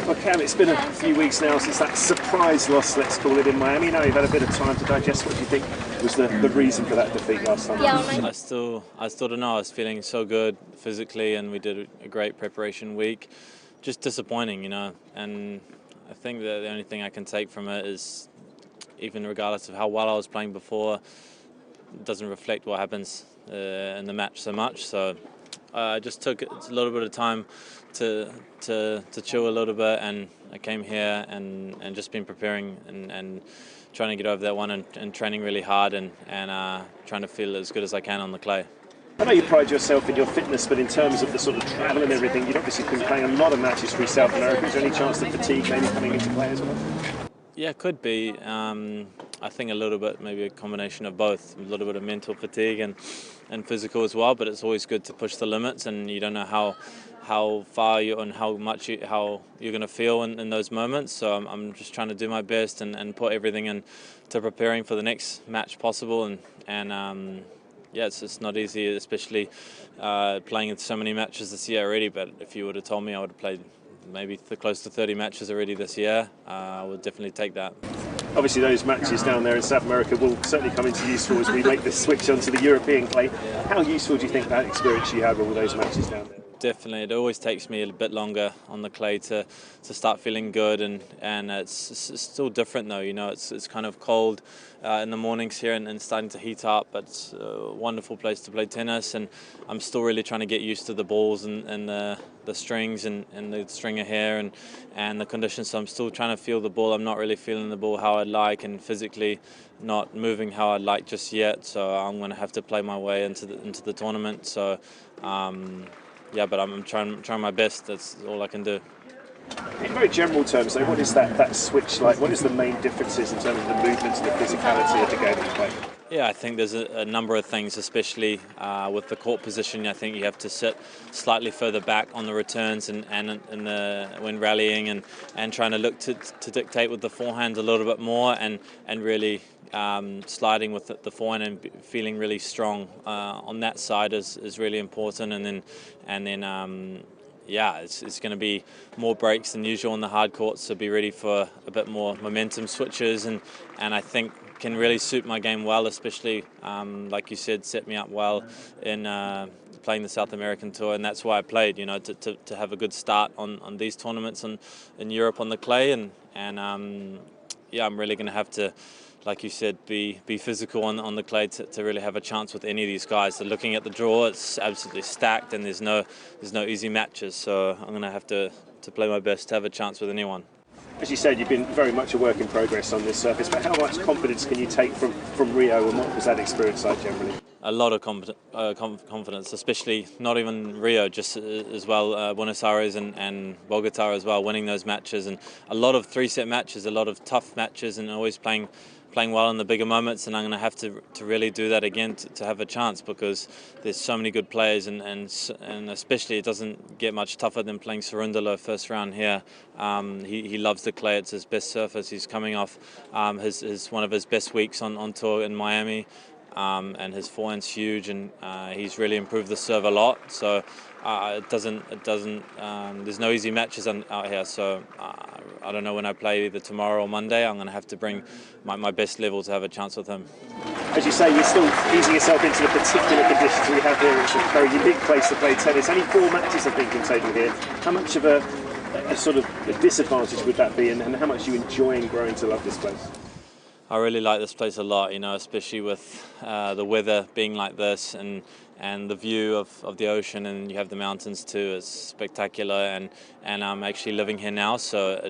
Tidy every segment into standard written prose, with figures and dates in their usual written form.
Well, Cam, it's been a few weeks now since that surprise loss, let's call it, in Miami. Now you've had a bit of time to digest. What do you think was the reason for that defeat last time? I still don't know. I was feeling so good physically, and we did a great preparation week. Just disappointing, you know. And I think that the only thing I can take from it is, even regardless of how well I was playing before, it doesn't reflect what happens in the match so much. So I just took a little bit of time to chill a little bit, and I came here and just been preparing and trying to get over that one and training really hard and trying to feel as good as I can on the clay. I know you pride yourself in your fitness, but in terms of the sort of travel and everything, you've obviously been playing a lot of matches for South America. Is there any chance that fatigue maybe coming into play as well? Yeah, could be. I think a little bit, maybe a combination of both. A little bit of mental fatigue and physical as well, but it's always good to push the limits, and you don't know how far you and how you're going to feel in those moments. So I'm just trying to do my best and put everything into preparing for the next match possible. And yeah, it's not easy, especially playing in so many matches this year already. But if you would have told me I would have played maybe close to 30 matches already this year, I would definitely take that. Obviously those matches down there in South America will certainly come into useful as we make this switch onto the European clay. How useful do you think that experience you had with all those matches down there? Definitely, it always takes me a bit longer on the clay to start feeling good, and it's still different though. You know, it's kind of cold in the mornings here and starting to heat up, but it's a wonderful place to play tennis, and I'm still really trying to get used to the balls and the strings and the stringer here and the conditions. So I'm still trying to feel the ball. I'm not really feeling the ball how I'd like, and physically not moving how I'd like just yet. So I'm going to have to play my way into the tournament. So. Yeah, but I'm trying my best. That's all I can do. In very general terms, though, what is that switch like? What is the main differences in terms of the movements and the physicality of the game you play? Yeah, I think there's a number of things, especially with the court position. I think you have to sit slightly further back on the returns and when rallying and trying to look to dictate with the forehand a little bit more and really sliding with the forehand and feeling really strong on that side is really important. And then yeah, it's going to be more breaks than usual on the hard courts, so be ready for a bit more momentum switches, and I think can really suit my game well, especially like you said, set me up well in playing the South American tour, and that's why I played, you know, to have a good start on these tournaments in Europe on the clay, and yeah, I'm really going to have to, like you said, be physical on the clay to really have a chance with any of these guys. So looking at the draw, it's absolutely stacked, and there's no easy matches. So I'm going to have to play my best to have a chance with anyone. As you said, you've been very much a work in progress on this surface, but how much confidence can you take from Rio, and what was that experience like generally? A lot of confidence, especially not even Rio, just as well Buenos Aires and Bogota as well, winning those matches, and a lot of three-set matches, a lot of tough matches, and always playing well in the bigger moments. And I'm going to have to really do that again to have a chance, because there's so many good players, and especially it doesn't get much tougher than playing Cerundolo first round here. He loves the clay. It's his best surface. He's coming off his one of his best weeks on tour in Miami. And his forehand's huge, and he's really improved the serve a lot. So there's no easy matches out here. So I don't know when I play, either tomorrow or Monday. I'm going to have to bring my best level to have a chance with him. As you say, you're still easing yourself into the particular conditions we have here. It's a very unique place to play tennis. Only 4 matches have been in total here. How much of a sort of a disadvantage would that be, and how much are you enjoying growing to love this place? I really like this place a lot, you know, especially with the weather being like this, and the view of the ocean, and you have the mountains too. It's spectacular, and I'm actually living here now, so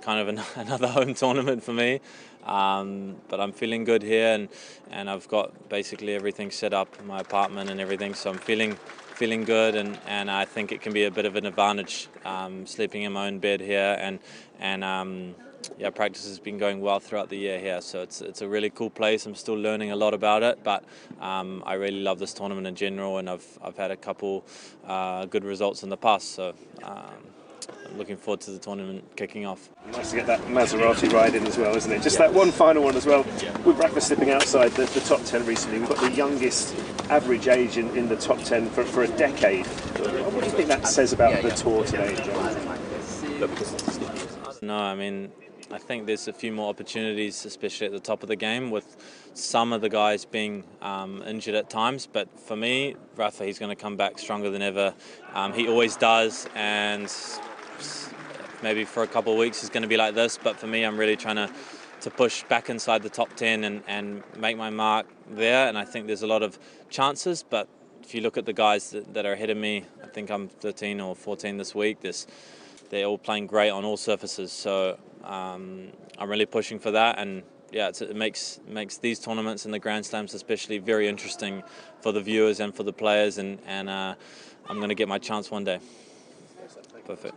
kind of another home tournament for me. But I'm feeling good here, and I've got basically everything set up in my apartment and everything, so I'm feeling good, and I think it can be a bit of an advantage sleeping in my own bed here, and yeah, practice has been going well throughout the year here, so it's a really cool place. I'm still learning a lot about it, but I really love this tournament in general, and I've had a couple good results in the past, so I'm looking forward to the tournament kicking off. Nice to get that Maserati ride in as well, isn't it? Just that one final one as well. With Rafa slipping outside the top 10 recently, we've got the youngest average age in the top 10 for a decade. What do you think that says about the tour today, John? No, I mean, I think there's a few more opportunities, especially at the top of the game, with some of the guys being injured at times. But for me, Rafa, he's going to come back stronger than ever. He always does, and maybe for a couple of weeks he's going to be like this. But for me, I'm really trying to push back inside the top 10 and make my mark there. And I think there's a lot of chances, but if you look at the guys that are ahead of me, I think I'm 13 or 14 this week. They're all playing great on all surfaces, so I'm really pushing for that. And yeah, it makes these tournaments and the Grand Slams especially very interesting for the viewers and for the players. And I'm going to get my chance one day. Perfect.